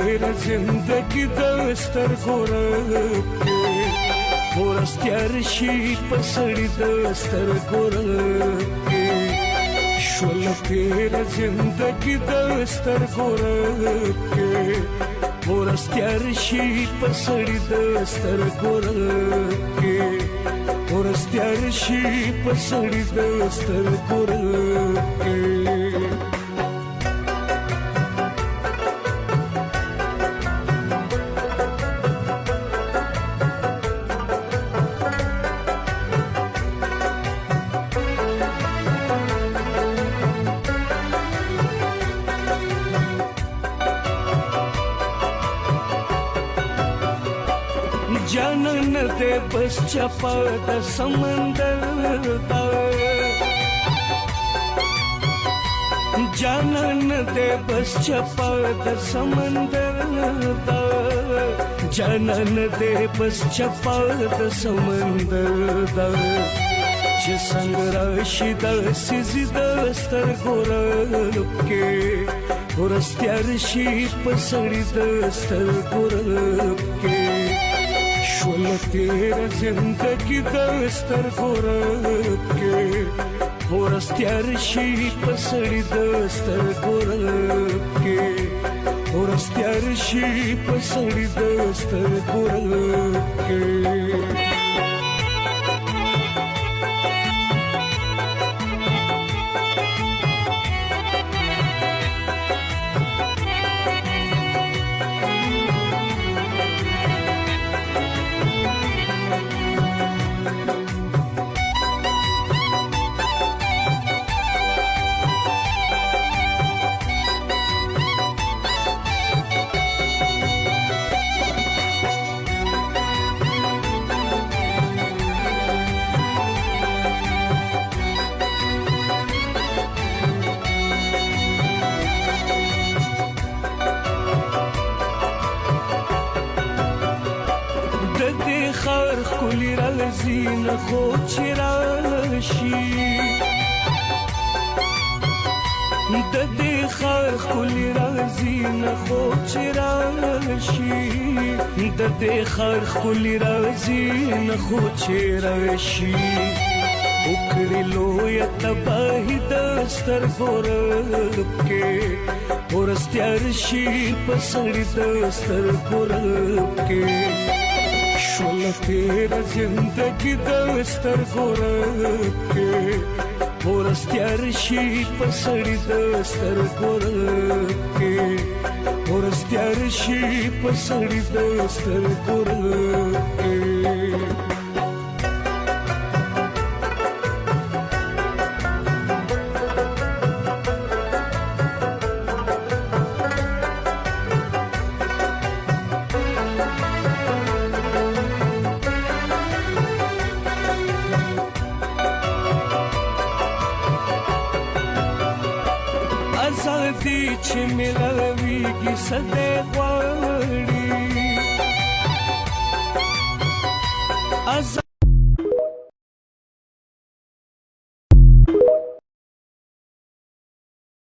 تیرا زندگی دسترګو رپکې ورستیار شي پسړې دسترګو رپکې شول تیرا زندگی دسترګو رپکې ورستیار شي پسړې دسترګو رپکې ورستیار شي پسړې دسترګو رپکې جانان دې بس چپا د سمندر تا جانان دې بس چپا د سمندر تا جانان دې بس چپا د سمندر تا چې څنګه راشي د سيزي د سترګو رپکې ورستیار شي پسړې د سترګو رپکې شول تیرا زندگی دسترګو رپکې ورستیار شي پسړې دسترګو رپکې ورستیار شي پسړې دسترګو رپکې خار کلی رازی نخو چراشی ددی خار کلی رازی نخو چراشی ددی خار کلی رازی نخو چراشی وکړي لوی تباہی دسترګو رپکې ورستیار شي پسړې دسترګو رپکې شول تیرا زندگی دسترګو رپکې ورستیار شي پسړې دسترګو رپکې ورستیار شي پسړې دسترګو رپکې ازادي چې ملويږي سده